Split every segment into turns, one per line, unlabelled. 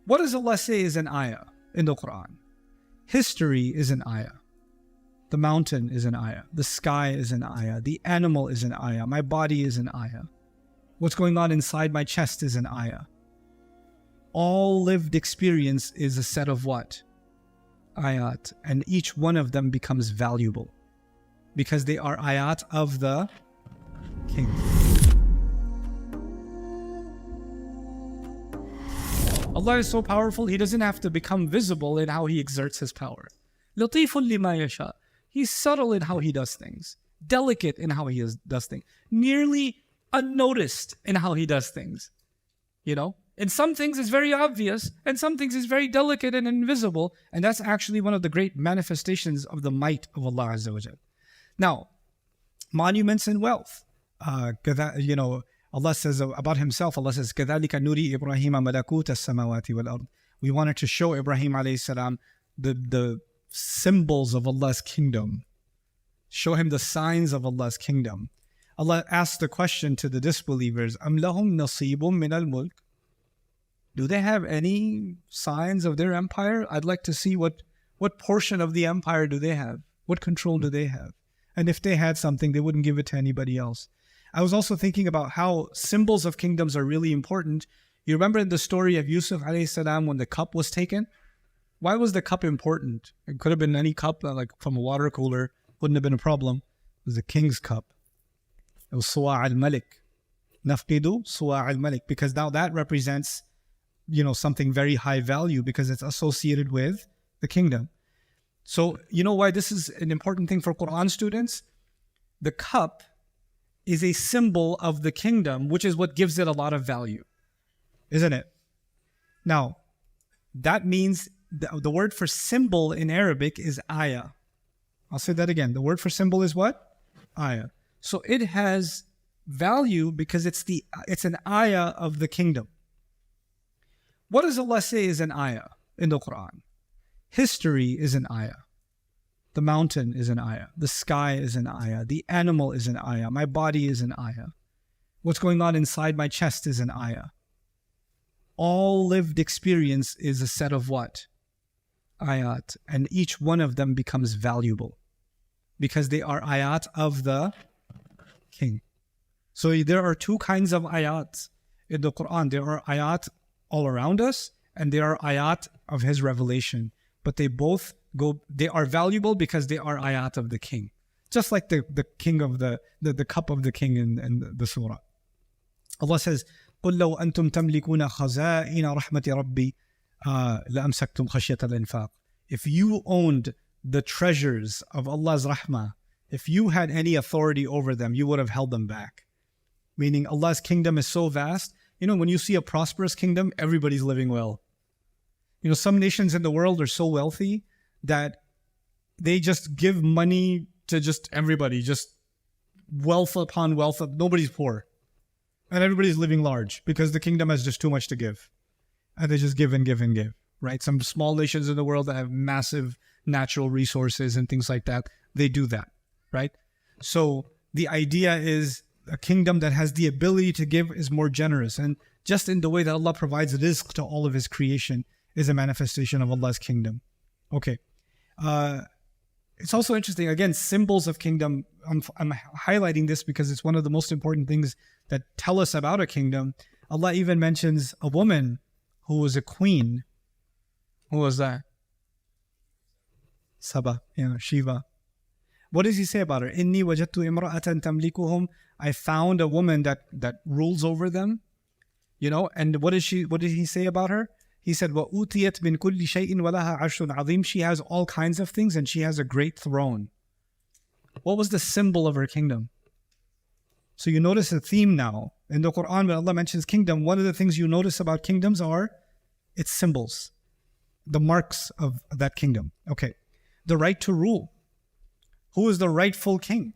What does Allah say is an ayah in the Quran? History is an ayah. The mountain is an ayah. The sky is an ayah. The animal is an ayah. My body is an ayah. What's going on inside my chest is an ayah. All lived experience is a set of what? Ayat. And each one of them becomes valuable because they are ayat of the King. Allah is so powerful, He doesn't have to become visible in how He exerts His power. Latifun lima yasha. He's subtle in how He does things. Delicate in how He does things. Nearly unnoticed in how He does things. You know? And some things is very obvious, and some things is very delicate and invisible. And that's actually one of the great manifestations of the might of Allah Azza wa Jal. Now, monuments and wealth. You know, Allah says about Himself, Allah says, كَذَلِكَ نُرِي إِبْرَاهِيمَ مَلَكُوتَ السَّمَاوَاتِ وَالْأَرْضِ. We wanted to show Ibrahim alayhi salam the symbols of Allah's kingdom. Show him the signs of Allah's kingdom. Allah asked the question to the disbelievers, أَمْ لَهُمْ نَصِيبٌ مِّنَ الْمُلْكِ. Do they have any signs of their empire? I'd like to see what portion of the empire do they have? What control do they have? And if they had something, they wouldn't give it to anybody else. I was also thinking about how symbols of kingdoms are really important. You remember in the story of Yusuf alayhi salam when the cup was taken? Why was the cup important? It could have been any cup, like from a water cooler. Wouldn't have been a problem. It was the king's cup. It was Surah Al-Malik. Nafqidu Surah Al-Malik. Because now that represents, you know, something very high value because it's associated with the kingdom. So, you know why this is an important thing for Quran students? The cup is a symbol of the kingdom, which is what gives it a lot of value, isn't it? Now, that means the word for symbol in Arabic is ayah. I'll say that again. The word for symbol is what? Ayah. So it has value because it's an ayah of the kingdom. What does Allah say is an ayah in the Quran? History is an ayah. The mountain is an ayah. The sky is an ayah. The animal is an ayah. My body is an ayah. What's going on inside my chest is an ayah. All lived experience is a set of what? Ayat. And each one of them becomes valuable because they are ayat of the King. So there are two kinds of ayat in the Quran. There are ayat all around us and there are ayat of His revelation. But they are valuable because they are ayat of the King. Just like the king of the cup of the King in the surah. Allah says, قُلْ لَوْ أَنْتُمْ تَمْلِكُونَ خَزَائِنَ رَحْمَةِ رَبِّي لَأَمْسَكْتُمْ خَشْيَةَ الْإِنفَاقِ. If you owned the treasures of Allah's rahmah, if you had any authority over them, you would have held them back. Meaning Allah's kingdom is so vast. You know, when you see a prosperous kingdom, everybody's living well. You know, some nations in the world are so wealthy that they just give money to just everybody, just wealth upon wealth. Nobody's poor. And everybody's living large because the kingdom has just too much to give. And they just give and give and give, right? Some small nations in the world that have massive natural resources and things like that, they do that, right? So the idea is a kingdom that has the ability to give is more generous. And just in the way that Allah provides rizq to all of His creation is a manifestation of Allah's kingdom. Okay. It's also interesting, again, symbols of kingdom. I'm highlighting this because it's one of the most important things that tell us about a kingdom. Allah even mentions a woman who was a queen. Who was that? Saba, Shiva. What does He say about her? Inni wajadtu imra'atan tamlikuhum. I found a woman that rules over them. You know, and what did He say about her? He said, وَأُوتِيَتْ مِنْ كُلِّ شَيْءٍ وَلَهَا عَرْشٌ عَظِيمٌ. She has all kinds of things and she has a great throne. What was the symbol of her kingdom? So you notice a theme now. In the Quran, when Allah mentions kingdom, one of the things you notice about kingdoms are its symbols, the marks of that kingdom. Okay. The right to rule. Who is the rightful king?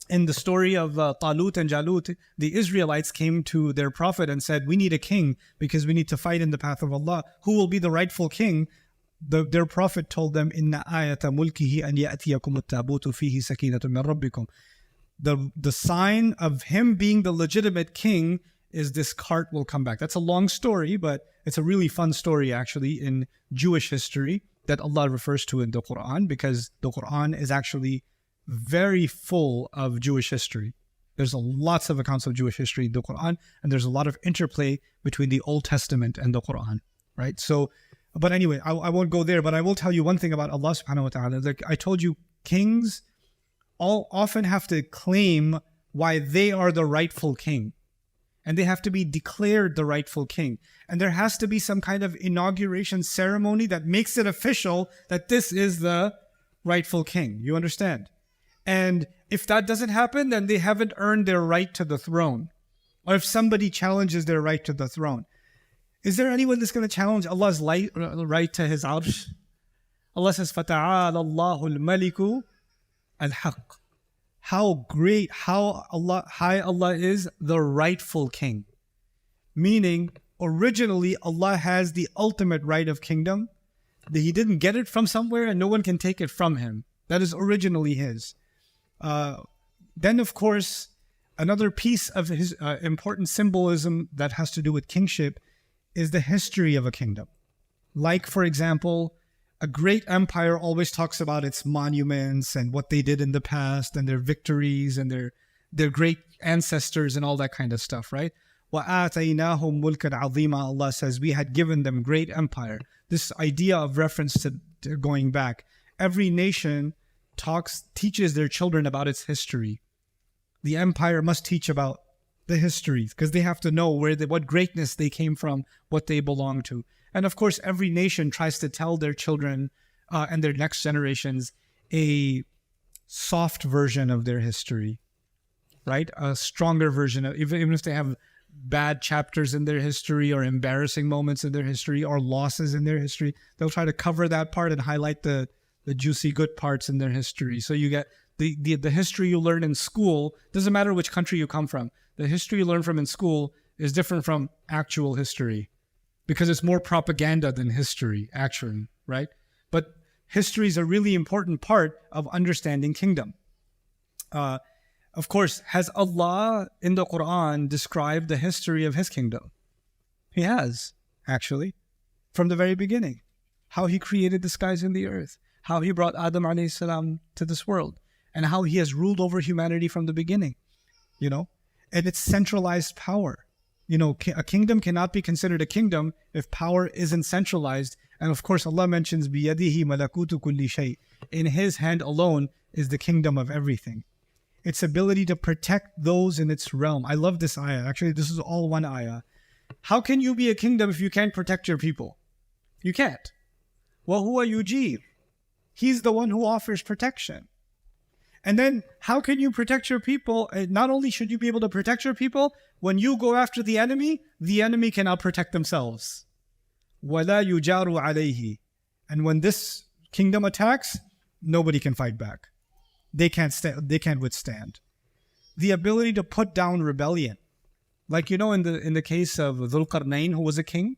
In the story of Talut and Jalut, the Israelites came to their prophet and said, we need a king because we need to fight in the path of Allah. Who will be the rightful king? Their prophet told them, Inna ayata mulkihi an ya'tiyakum at-tabutu fihi sakinatun min rabbikum. The sign of him being the legitimate king is this cart will come back. That's a long story, but it's a really fun story actually in Jewish history that Allah refers to in the Quran, because the Quran is actually very full of Jewish history. There's lots of accounts of Jewish history in the Quran, and there's a lot of interplay between the Old Testament and the Quran, right? So, but anyway, I won't go there, but I will tell you one thing about Allah subhanahu wa ta'ala. Like I told you, kings all often have to claim why they are the rightful king. And they have to be declared the rightful king. And there has to be some kind of inauguration ceremony that makes it official that this is the rightful king. You understand? And if that doesn't happen, then they haven't earned their right to the throne. Or if somebody challenges their right to the throne. Is there anyone that's going to challenge Allah's right to His arsh? Allah says, فَتَعَالَ اللَّهُ الْمَلِكُ الْحَقِّ. How great, how high Allah is, the rightful king. Meaning, originally, Allah has the ultimate right of kingdom. He didn't get it from somewhere and no one can take it from Him. That is originally His. Then, of course, another piece of His important symbolism that has to do with kingship is the history of a kingdom. Like, for example, a great empire always talks about its monuments and what they did in the past and their victories and their great ancestors and all that kind of stuff, right? وَآتَيْنَاهُمْ مُلْكًا عَظِيمًا. Allah says, we had given them great empire. This idea of reference to going back. Every nation teaches their children about its history. The empire must teach about the histories because they have to know what greatness they came from, what they belong to. And of course, every nation tries to tell their children and their next generations a soft version of their history, right? A stronger version of, even if they have bad chapters in their history or embarrassing moments in their history or losses in their history, they'll try to cover that part and highlight the juicy good parts in their history. So you get the history you learn in school, doesn't matter which country you come from. The history you learn from in school is different from actual history because it's more propaganda than history, actually, right? But history is a really important part of understanding kingdom. Of course, has Allah in the Quran described the history of His kingdom? He has, actually, from the very beginning. How He created the skies and the earth, how He brought Adam alayhi salam to this world, and how He has ruled over humanity from the beginning, you know? And it's centralized power. You know, a kingdom cannot be considered a kingdom if power isn't centralized. And of course, Allah mentions, بِيَدِهِ مَلَكُوتُ كُلِّ شَيْءٍ. In His hand alone is the kingdom of everything. Its ability to protect those in its realm. I love this ayah. Actually, this is all one ayah. How can you be a kingdom if you can't protect your people? You can't. وَهُوَ يُجِيرُ. He's the one who offers protection. And then how can you protect your people? Not only should you be able to protect your people, when you go after the enemy cannot protect themselves. وَلَا يُجَارُ عَلَيْهِ. And when this kingdom attacks, nobody can fight back. They can't withstand. The ability to put down rebellion. Like, you know, in the case of Dhul Qarnayn, who was a king,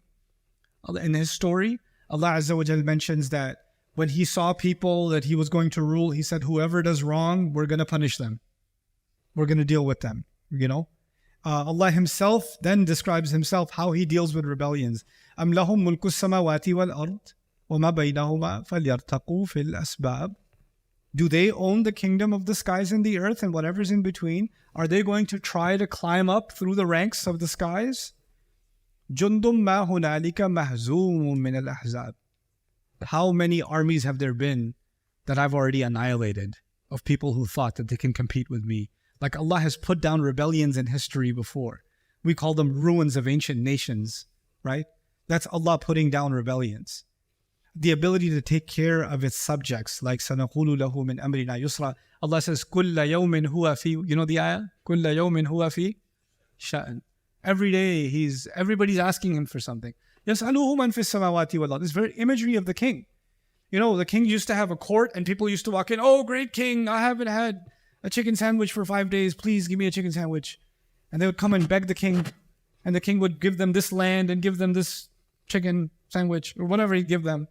in his story, Allah Azza wa Jal mentions that when he saw people that he was going to rule, he said, whoever does wrong, we're going to punish them. We're going to deal with them, you know. Allah Himself then describes Himself how He deals with rebellions. أَمْ لَهُمْ مُلْكُ السَّمَاوَاتِ وَالْأَرْضِ وَمَا بَيْنَهُمَا فَلْيَرْتَقُوا فِي الْأَسْبَابِ. Do they own the kingdom of the skies and the earth and whatever's in between? Are they going to try to climb up through the ranks of the skies? جُنْدٌ مَا هُنَالِكَ مَهْزُومٌ مِّنَ الْأَحْزَابِ. How many armies have there been that I've already annihilated of people who thought that they can compete with me? Like, Allah has put down rebellions in history before. We call them ruins of ancient nations, right? That's Allah putting down rebellions. The ability to take care of its subjects, like سَنَقُولُ لَهُ مِنْ أَمْرِنَا يُسْرًا. Allah says, كُلَّ يَوْمٍ هُوَ فِي, you know the ayah? كُلَّ يَوْمٍ هُوَ فِي شَأْنٍ. Every day, everybody's asking Him for something. يَسْأَلُهُ مَنْ فِي السَّمَاوَاتِ وَالْأَرْضِ. This very imagery of the king. You know, the king used to have a court and people used to walk in, oh, great king, I haven't had a chicken sandwich for 5 days. Please give me a chicken sandwich. And they would come and beg the king. And the king would give them this land and give them this chicken sandwich or whatever he'd give them.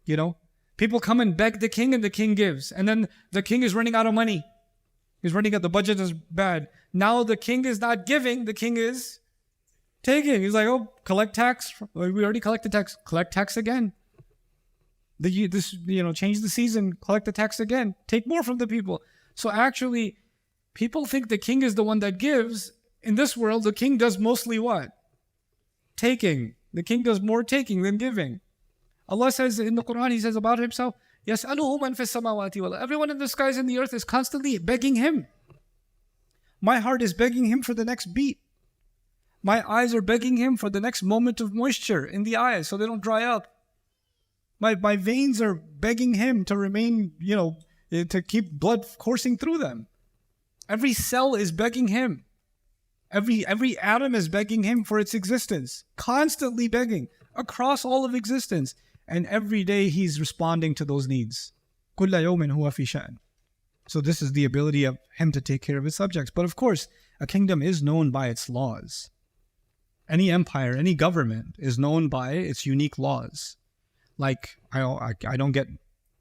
You know, people come and beg the king and the king gives. And then the king is running out of money. He's running out, the budget is bad. Now the king is not giving, the king is taking. He's like, oh, collect tax. We already collected tax. Collect tax again. Change the season, collect the tax again. Take more from the people. So actually, people think the king is the one that gives. In this world, the king does mostly what? Taking. The king does more taking than giving. Allah says in the Quran, He says about Himself, يَسْأَلُهُ مَنْ فِي السَّمَاوَاتِ وَالْأَرْضِ. Everyone in the skies and the earth is constantly begging Him. My heart is begging Him for the next beat. My eyes are begging Him for the next moment of moisture in the eyes so they don't dry up. My veins are begging Him to remain, to keep blood coursing through them. Every cell is begging Him. Every atom is begging Him for its existence. Constantly begging across all of existence. And every day He's responding to those needs. كُلَّ يَوْمٍ هُوَ فِي شَأْنٍ. So this is the ability of Him to take care of His subjects. But of course, a kingdom is known by its laws. Any empire, any government is known by its unique laws. Like, I don't get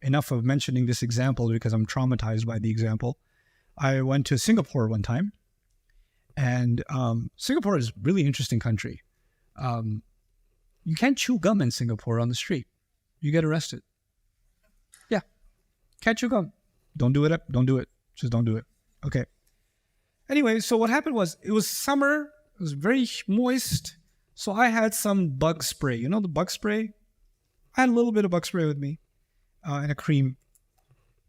enough of mentioning this example because I'm traumatized by the example. I went to Singapore one time, and Singapore is a really interesting country. You can't chew gum in Singapore on the street. You get arrested. Yeah. Can't chew gum. Don't do it. Don't do it. Just don't do it. Okay. Anyway, so what happened was, it was summer. It was very moist. So I had some bug spray. You know the bug spray? I had a little bit of bug spray with me and a cream.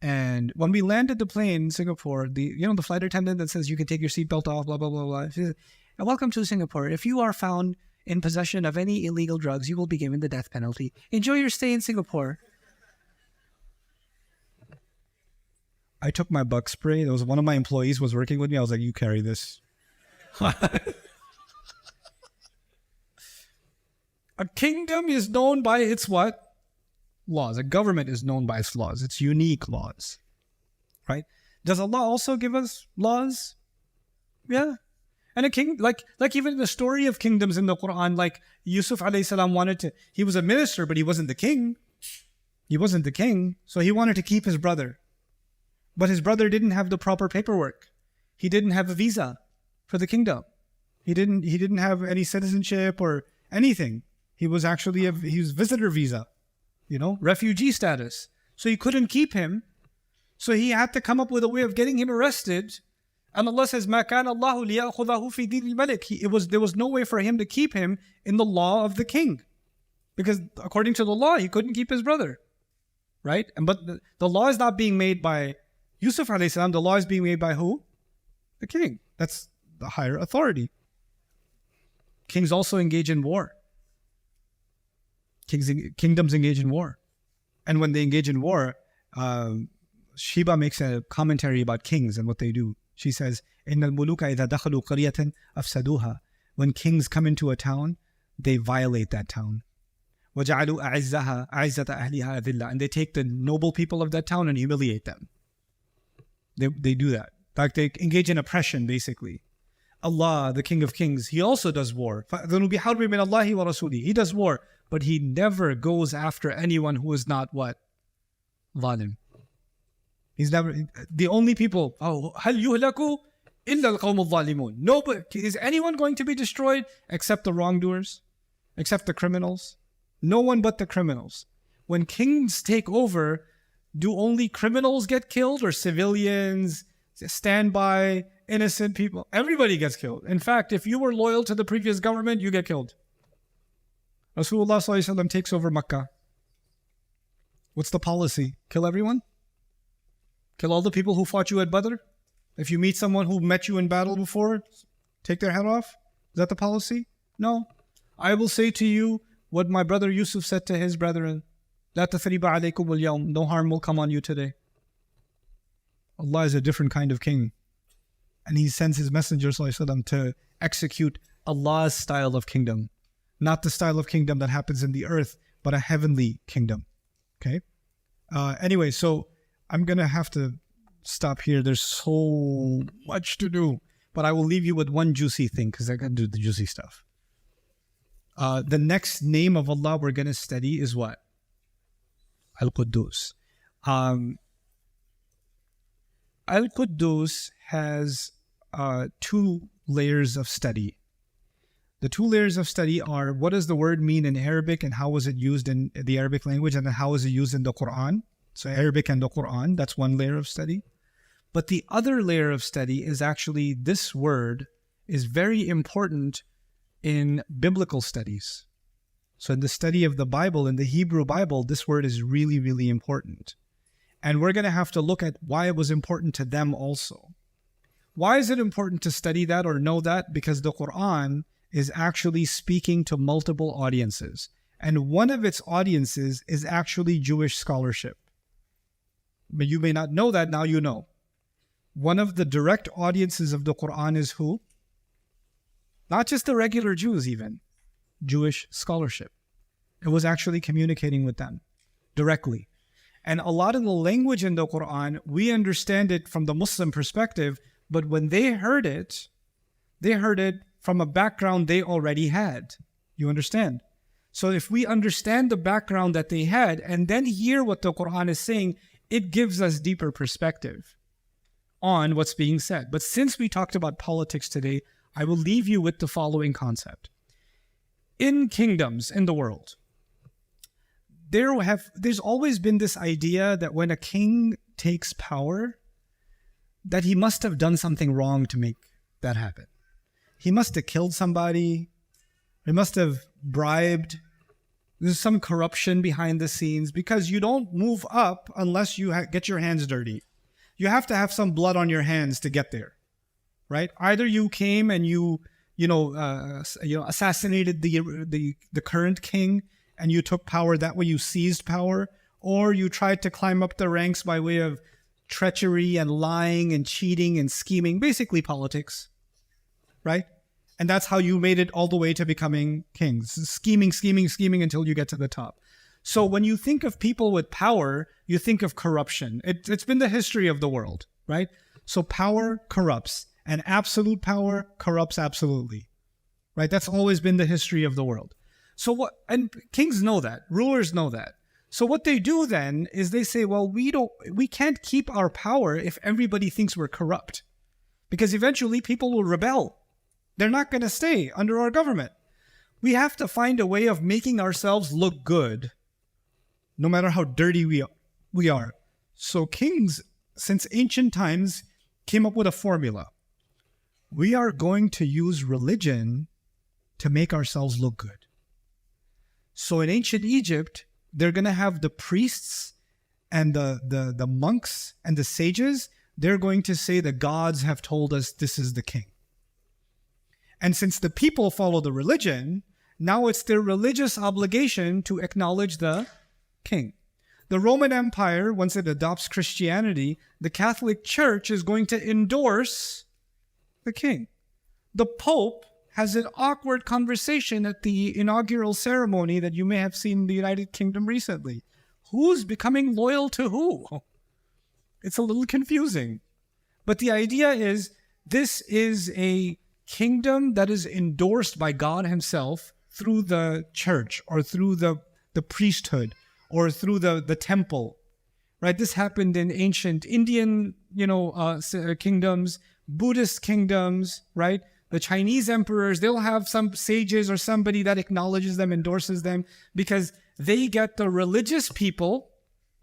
And when we landed the plane in Singapore, the flight attendant that says you can take your seatbelt off, blah, blah, blah, blah. She said, welcome to Singapore. If you are found in possession of any illegal drugs, you will be given the death penalty. Enjoy your stay in Singapore. I took my bug spray. There was one of my employees was working with me. I was like, you carry this. A kingdom is known by its what? Laws. A government is known by its laws. Its unique laws. Right? Does Allah also give us laws? Yeah. And a king, like even the story of kingdoms in the Quran, like Yusuf alayhi salam he was a minister, but he wasn't the king. He wasn't the king. So he wanted to keep his brother. But his brother didn't have the proper paperwork. He didn't have a visa for the kingdom. He didn't have any citizenship or anything. He was actually he was visitor visa, refugee status. So he couldn't keep him. So he had to come up with a way of getting him arrested. And Allah says, مَا كَانَ اللَّهُ لِيَأْخُذَهُ فِي دِينِ الْمَلِكِ. There was no way for Him to keep him in the law of the king. Because according to the law, he couldn't keep his brother. Right? But the law is not being made by Yusuf alayhi salam. The law is being made by who? The king. That's the higher authority. Kings also engage in war. Kingdoms engage in war. And when they engage in war, Sheba makes a commentary about kings and what they do. She says, إِنَّ الْمُلُوكَ إِذَا دَخَلُوا قَرْيَةً أَفْسَدُوهَا. When kings come into a town, they violate that town. وَجَعَلُوا أَعِزَّةَ أَهْلِهَا أَذِلَّةً. And they take the noble people of that town and humiliate them. They do that. In fact, they engage in oppression, basically. Allah, the King of Kings, He also does war. فَأَذَنُوا بِحَرْبٍ مِّنَ اللَّهِ وَرَسُولِهِ. He does war, but He never goes after anyone who is not what? Zalim. He's never, the only people, هَلْ يُهْلَكُوا إِلَّا الْقَوْمُ الظَّالِمُونَ. Nobody, is anyone going to be destroyed except the wrongdoers? Except the criminals? No one but the criminals. When kings take over, do only criminals get killed or civilians, standby, innocent people? Everybody gets killed. In fact, if you were loyal to the previous government, you get killed. Rasulullah ﷺ takes over Makkah. What's the policy? Kill everyone? Kill all the people who fought you at Badr? If you meet someone who met you in battle before, take their head off? Is that the policy? No. I will say to you what my brother Yusuf said to his brethren. لا تثريب عليكم اليوم. No harm will come on you today. Allah is a different kind of king. And He sends His Messenger ﷺ to execute Allah's style of kingdom. Not the style of kingdom that happens in the earth, but a heavenly kingdom. Okay? Anyway, so I'm going to have to stop here. There's so much to do. But I will leave you with one juicy thing because I got to do the juicy stuff. The next name of Allah we're going to study is what? Al-Quddus. Al-Quddus has two layers of study. The two layers of study are, what does the word mean in Arabic and how was it used in the Arabic language, and then how is it used in the Quran? So Arabic and the Quran, that's one layer of study. But the other layer of study is actually, this word is very important in biblical studies. So in the study of the Bible, in the Hebrew Bible, this word is really, really important. And we're going to have to look at why it was important to them also. Why is it important to study that or know that? Because the Quran is actually speaking to multiple audiences. And one of its audiences is actually Jewish scholarship. But you may not know that, now you know. One of the direct audiences of the Quran is who? Not just the regular Jews even. Jewish scholarship. It was actually communicating with them directly. And a lot of the language in the Quran, we understand it from the Muslim perspective, but when they heard it from a background they already had. You understand? So if we understand the background that they had and then hear what the Quran is saying, it gives us deeper perspective on what's being said. But since we talked about politics today, I will leave you with the following concept. In kingdoms in the world, there's always been this idea that when a king takes power, that he must have done something wrong to make that happen. He must have killed somebody. He must have bribed. There's some corruption behind the scenes, because you don't move up unless you get your hands dirty. You have to have some blood on your hands to get there, right? Either you came and you assassinated the current king and you took power, that way you seized power, or you tried to climb up the ranks by way of treachery and lying and cheating and scheming, basically politics, right? And that's how you made it all the way to becoming kings, scheming until you get to the top. So when you think of people with power, you think of corruption. It's been the history of the world, right? So power corrupts, and absolute power corrupts absolutely, right? That's always been the history of the world. So what? And kings know that, rulers know that. So what they do then is they say, well, we can't keep our power if everybody thinks we're corrupt, because eventually people will rebel. They're not going to stay under our government. We have to find a way of making ourselves look good, no matter how dirty we are. So kings, since ancient times, came up with a formula. We are going to use religion to make ourselves look good. So in ancient Egypt, they're going to have the priests and the monks and the sages. They're going to say the gods have told us this is the king. And since the people follow the religion, now it's their religious obligation to acknowledge the king. The Roman Empire, once it adopts Christianity, the Catholic Church is going to endorse the king. The Pope has an awkward conversation at the inaugural ceremony that you may have seen in the United Kingdom recently. Who's becoming loyal to who? It's a little confusing. But the idea is, this is a kingdom that is endorsed by God himself through the church or through the priesthood or through the temple, right? This happened in ancient Indian, kingdoms, Buddhist kingdoms, right? The Chinese emperors, they'll have some sages or somebody that acknowledges them, endorses them, because they get the religious people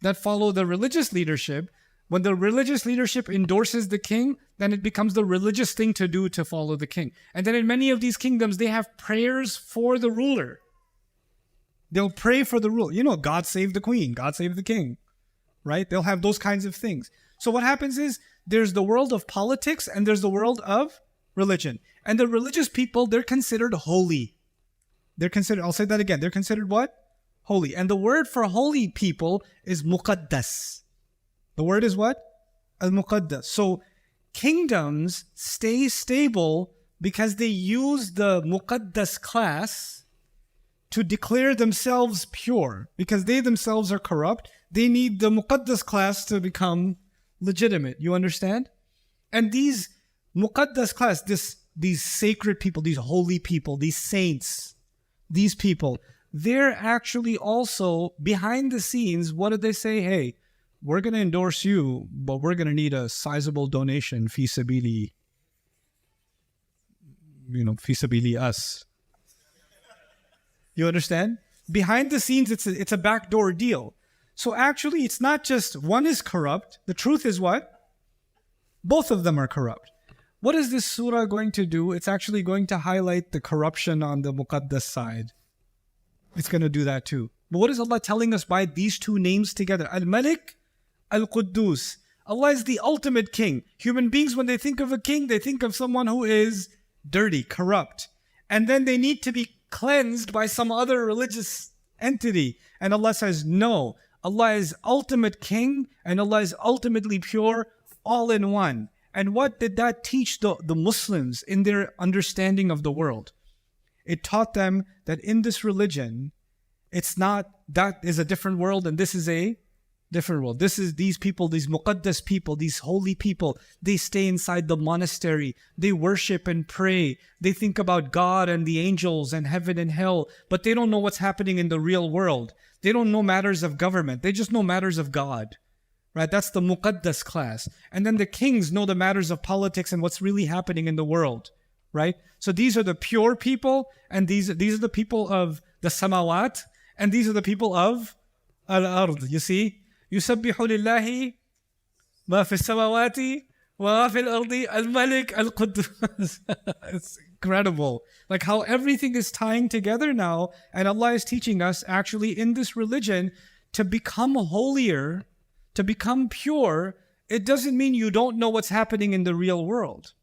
that follow the religious leadership. When the religious leadership endorses the king, then it becomes the religious thing to do to follow the king. And then in many of these kingdoms, they have prayers for the ruler. They'll pray for the ruler. God save the queen, God save the king, right? They'll have those kinds of things. So what happens is, there's the world of politics and there's the world of religion. And the religious people, they're considered holy. I'll say that again. They're considered what? Holy. And the word for holy people is muqaddas. The word is what? Al-Muqaddas. So kingdoms stay stable because they use the Muqaddas class to declare themselves pure. Because they themselves are corrupt, they need the Muqaddas class to become legitimate. You understand? And these Muqaddas class, these sacred people, these holy people, these saints, these people, they're actually also behind the scenes. What did they say? Hey, we're going to endorse you, but we're going to need a sizable donation, fi sabili. fi sabili us. You understand? Behind the scenes, it's a backdoor deal. So actually, it's not just one is corrupt. The truth is what? Both of them are corrupt. What is this surah going to do? It's actually going to highlight the corruption on the Muqaddas side. It's going to do that too. But what is Allah telling us by these two names together? Al-Malik, Al-Quddus. Allah is the ultimate king. Human beings, when they think of a king, they think of someone who is dirty, corrupt. And then they need to be cleansed by some other religious entity. And Allah says, no. Allah is ultimate king and Allah is ultimately pure, all in one. And what did that teach the Muslims in their understanding of the world? It taught them that in this religion, it's not that is a different world and this is a different world. This is these people, these Muqaddas people, these holy people, they stay inside the monastery. They worship and pray. They think about God and the angels and heaven and hell, but they don't know what's happening in the real world. They don't know matters of government. They just know matters of God. Right? That's the Muqaddas class. And then the kings know the matters of politics and what's really happening in the world. Right? So these are the pure people, and these are the people of the samawat, and these are the people of al-ard. You see? يُسَبِّحُ لِلَّهِ مَا فِي السَّمَوَاتِ وَمَا فِي الْأَرْضِ الْمَلِكِ الْقُدُّوسِ. It's incredible. Like how everything is tying together now, and Allah is teaching us actually in this religion to become holier, to become pure. It doesn't mean you don't know what's happening in the real world.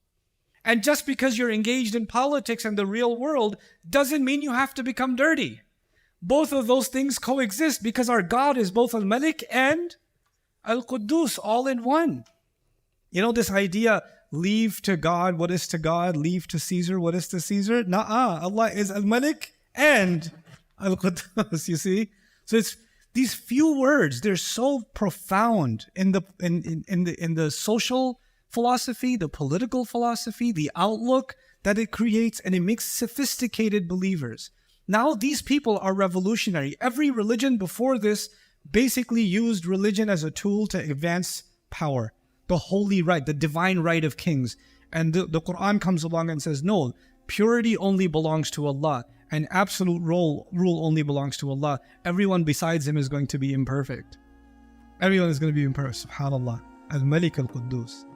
And just because you're engaged in politics and the real world doesn't mean you have to become dirty. Both of those things coexist because our God is both Al-Malik and Al-Quddus, all in one. You know this idea, leave to God what is to God, leave to Caesar what is to Caesar? Nuh-uh. Allah is Al-Malik and Al-Quddus, you see? So it's these few words, they're so profound in the social philosophy, the political philosophy, the outlook that it creates, and it makes sophisticated believers. Now these people are revolutionary. Every religion before this basically used religion as a tool to advance power, the holy right, the divine right of kings. And the Quran comes along and says, no, purity only belongs to Allah, and absolute rule only belongs to Allah. Everyone besides him is going to be imperfect. Everyone is going to be imperfect. SubhanAllah. Al-Malik al-Quddus.